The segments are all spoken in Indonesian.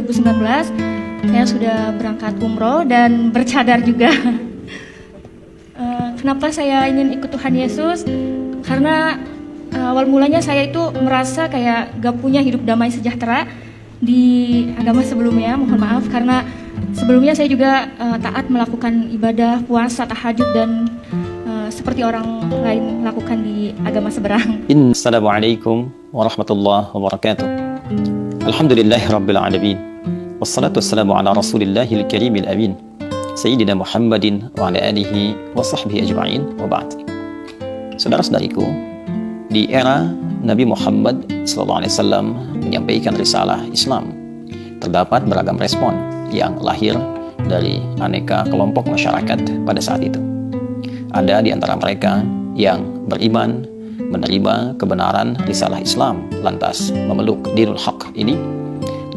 2019 saya sudah berangkat umroh dan bercadar juga. Kenapa saya ingin ikut Tuhan Yesus? Karena awal mulanya saya itu merasa kayak gak punya hidup damai sejahtera di agama sebelumnya. Mohon maaf karena sebelumnya saya juga taat melakukan ibadah, puasa, tahajud dan seperti orang lain lakukan di agama seberang. Assalamualaikum warahmatullahi wabarakatuh. Alhamdulillahi rabbil alamin. Wassalatu wassalamu ala rasulillahil karimil amin. Sayyidina Muhammadin wa ala alihi wa sahbihi ajma'in wa ba'd. Saudara-saudariku, di era Nabi Muhammad SAW menyampaikan risalah Islam, terdapat beragam respon yang lahir dari aneka kelompok masyarakat pada saat itu. Ada di antara mereka yang beriman, menerima kebenaran risalah Islam, lantas memeluk dinul haq ini,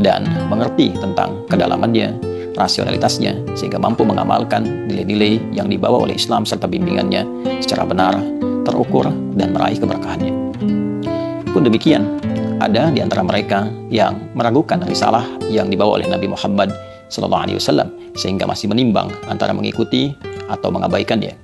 dan mengerti tentang kedalamannya, rasionalitasnya, sehingga mampu mengamalkan nilai-nilai yang dibawa oleh Islam serta bimbingannya secara benar, terukur, dan meraih keberkahannya. Pun demikian, ada di antara mereka yang meragukan risalah yang dibawa oleh Nabi Muhammad SAW, sehingga masih menimbang antara mengikuti atau mengabaikannya.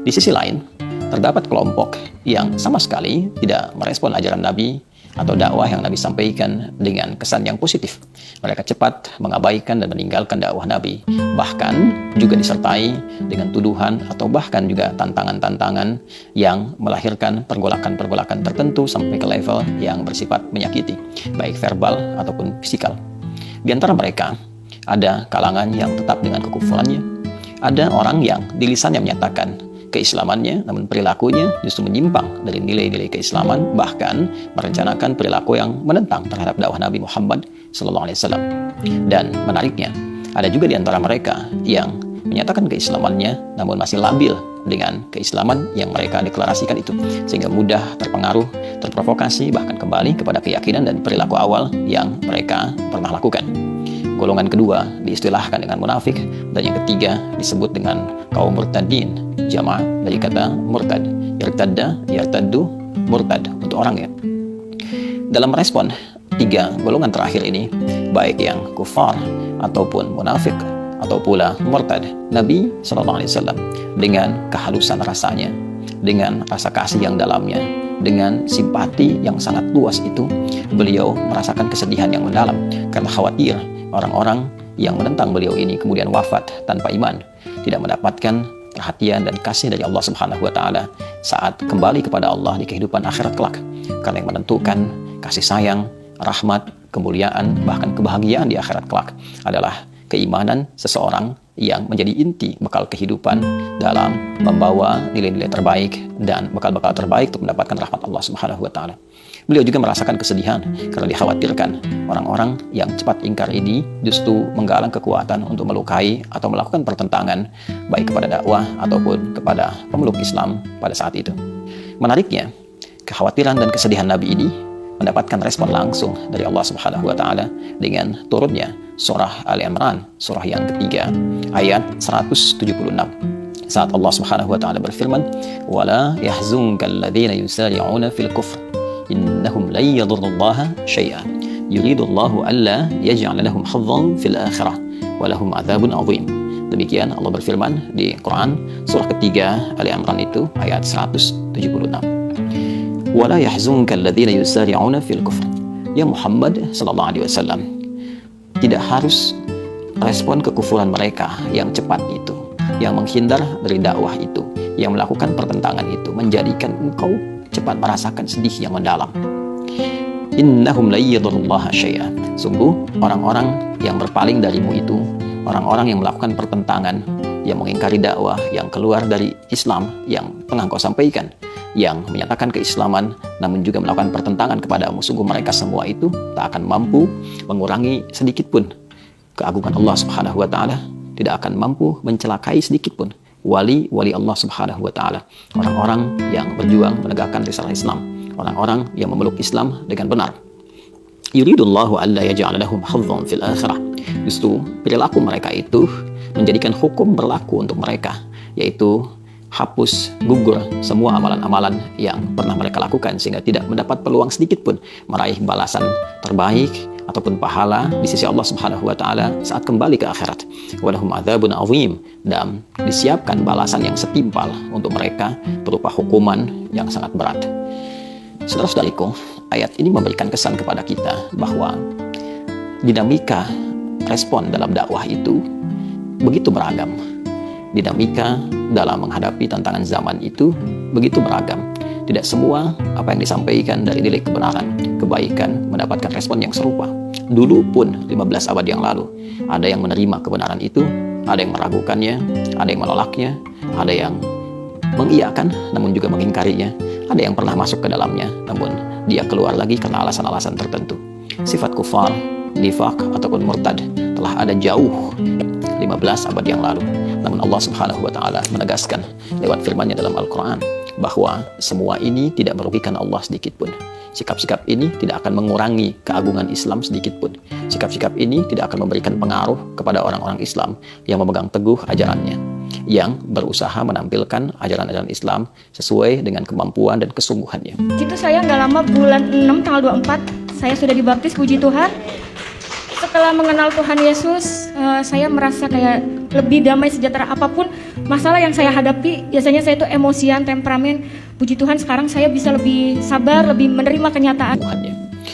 Di sisi lain, terdapat kelompok yang sama sekali tidak merespon ajaran Nabi atau dakwah yang Nabi sampaikan dengan kesan yang positif. Mereka cepat mengabaikan dan meninggalkan dakwah Nabi, bahkan juga disertai dengan tuduhan atau bahkan juga tantangan-tantangan yang melahirkan pergolakan-pergolakan tertentu sampai ke level yang bersifat menyakiti, baik verbal ataupun fisikal. Di antara mereka, ada kalangan yang tetap dengan kekufurannya, ada orang yang di lisannya menyatakan keislamannya, namun perilakunya justru menyimpang dari nilai-nilai keislaman, bahkan merencanakan perilaku yang menentang terhadap dakwah Nabi Muhammad SAW. Dan menariknya, ada juga di antara mereka yang menyatakan keislamannya, namun masih labil dengan keislaman yang mereka deklarasikan itu, sehingga mudah terpengaruh, terprovokasi, bahkan kembali kepada keyakinan dan perilaku awal yang mereka pernah lakukan. Golongan kedua diistilahkan dengan munafik, dan yang ketiga disebut dengan kaum murtadin, jamaah dari kata murtad, yartadda, yartaddu, murtad untuk orang ya. Dalam merespon tiga golongan terakhir ini, baik yang kufar ataupun munafik atau pula murtad, Nabi SAW dengan kehalusan rasanya, dengan rasa kasih yang dalamnya, dengan simpati yang sangat luas itu, beliau merasakan kesedihan yang mendalam karena khawatir orang-orang yang menentang beliau ini kemudian wafat tanpa iman, tidak mendapatkan perhatian dan kasih dari Allah Subhanahu wa taala saat kembali kepada Allah di kehidupan akhirat kelak. Karena yang menentukan kasih sayang, rahmat, kemuliaan, bahkan kebahagiaan di akhirat kelak adalah keimanan seseorang yang menjadi inti bekal kehidupan dalam membawa nilai-nilai terbaik dan bekal-bekal terbaik untuk mendapatkan rahmat Allah Subhanahu wa taala. Beliau juga merasakan kesedihan karena dikhawatirkan orang-orang yang cepat ingkar ini justru menggalang kekuatan untuk melukai atau melakukan pertentangan baik kepada dakwah ataupun kepada pemeluk Islam pada saat itu. Menariknya, kekhawatiran dan kesedihan Nabi ini mendapatkan respon langsung dari Allah Subhanahu wa taala dengan turunnya surah Ali Imran, surah yang ketiga, ayat 176. Saat Allah Subhanahu wa taala berfirman, "Wala yahzunkal ladzina yusari'una fil kufr, innahum lan yadurrullaha syai'an. Yuridullahu alla yaj'ala lahum hazzan fil akhirah wa lahum 'adzabun 'adzim." Demikian Allah berfirman di Quran surah ketiga Ali Imran itu ayat 176. Wala yahzunka alladhina yusari'una fil kufr. Ya Muhammad sallallahu alaihi wasallam, tidak harus respon kekufuran mereka yang cepat itu, yang menghindar dari dakwah itu, yang melakukan pertentangan itu menjadikan engkau cepat merasakan sedih yang mendalam. Innahum la yadurrullaha syai'a. Sungguh orang-orang yang berpaling darimu itu, orang-orang yang melakukan pertentangan, yang mengingkari dakwah, yang keluar dari Islam yang tengah kau sampaikan, yang menyatakan keislaman namun juga melakukan pertentangan kepadamu, sungguh mereka semua itu tak akan mampu mengurangi sedikit pun keagungan Allah Subhanahu wa taala, tidak akan mampu mencelakai sedikit pun wali-wali Allah Subhanahu wa taala, orang-orang yang berjuang menegakkan risalah Islam, orang-orang yang memeluk Islam dengan benar. Yuridullahu alla yaj'ala lahum hazzan fil akhirah. Justru perilaku mereka itu menjadikan hukum berlaku untuk mereka, yaitu hapus, gugur semua amalan-amalan yang pernah mereka lakukan, sehingga tidak mendapat peluang sedikit pun meraih balasan terbaik, ataupun pahala di sisi Allah Subhanahu wa taala saat kembali ke akhirat. Walahum adzabun azim, dan disiapkan balasan yang setimpal untuk mereka berupa hukuman yang sangat berat. Saudara-saudariku, ayat ini memberikan kesan kepada kita bahwa dinamika respon dalam dakwah itu begitu beragam. Dinamika dalam menghadapi tantangan zaman itu begitu beragam. Tidak semua apa yang disampaikan dari nilai kebenaran, kebaikan mendapatkan respon yang serupa. Dulu pun 15 abad yang lalu, ada yang menerima kebenaran itu, ada yang meragukannya, ada yang menolaknya, ada yang mengiyakan namun juga mengingkarinya, ada yang pernah masuk ke dalamnya namun dia keluar lagi karena alasan-alasan tertentu. Sifat kufar, nifaq ataupun murtad telah ada jauh 15 abad yang lalu. Namun Allah Subhanahu wa taala menegaskan lewat firman-Nya dalam Al-Qur'an bahwa semua ini tidak merugikan Allah sedikit pun. Sikap-sikap ini tidak akan mengurangi keagungan Islam sedikit pun. Sikap-sikap ini tidak akan memberikan pengaruh kepada orang-orang Islam yang memegang teguh ajarannya, yang berusaha menampilkan ajaran-ajaran Islam sesuai dengan kemampuan dan kesungguhannya. Itu saya nggak lama, bulan 6 tanggal 24 saya sudah dibaptis, puji Tuhan. Setelah mengenal Tuhan Yesus, saya merasa kayak lebih damai, sejahtera. Apapun masalah yang saya hadapi, biasanya saya itu emosian, temperamen. Puji Tuhan sekarang saya bisa lebih sabar, lebih menerima kenyataan.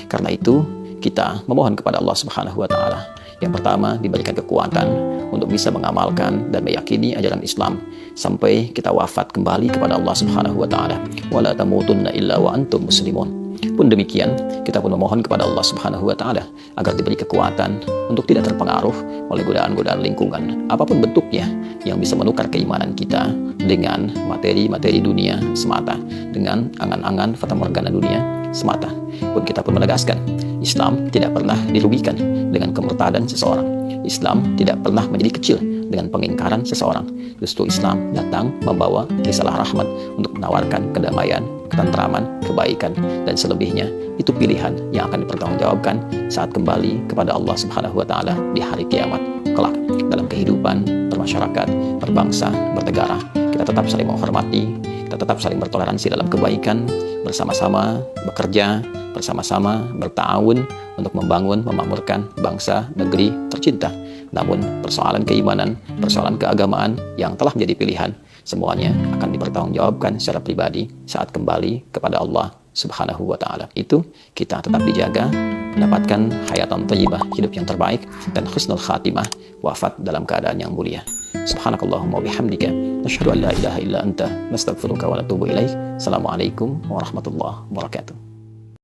Karena itu kita memohon kepada Allah Subhanahu wa taala, yang pertama diberikan kekuatan untuk bisa mengamalkan dan meyakini ajaran Islam sampai kita wafat kembali kepada Allah Subhanahu wa taala. Wala tamutunna illa wa antum muslimun. Pun demikian, kita pun memohon kepada Allah Subhanahu wa taala agar diberi kekuatan untuk tidak terpengaruh oleh godaan-godaan lingkungan apapun bentuknya yang bisa menukar keimanan kita dengan materi-materi dunia semata, dengan angan-angan fatamorgana dunia semata. Pun kita pun menegaskan, Islam tidak pernah dirugikan dengan kemurtadan seseorang. Islam tidak pernah menjadi kecil dengan pengingkaran seseorang. Justru Islam datang membawa risalah rahmat untuk menawarkan kedamaian, ketentraman, kebaikan, dan selebihnya itu pilihan yang akan dipertanggungjawabkan saat kembali kepada Allah Subhanahu wa taala di hari kiamat kelak. Dalam kehidupan bermasyarakat, berbangsa, bernegara, kita tetap saling menghormati, kita tetap saling bertoleransi dalam kebaikan, bersama-sama bekerja, bersama-sama berta'awun untuk membangun, memakmurkan bangsa, negeri tercinta. Namun persoalan keimanan, persoalan keagamaan yang telah menjadi pilihan, semuanya akan dipertanggungjawabkan secara pribadi saat kembali kepada Allah Subhanahu wa taala. Itu kita tetap dijaga, mendapatkan hayatan thayyibah, hidup yang terbaik, dan husnul khatimah, wafat dalam keadaan yang mulia. Subhanakallahumma wa bihamdika, nasyhadu an la ilaha illa anta, nastaghfiruka wa natubu ilaik. Assalamualaikum warahmatullahi wabarakatuh.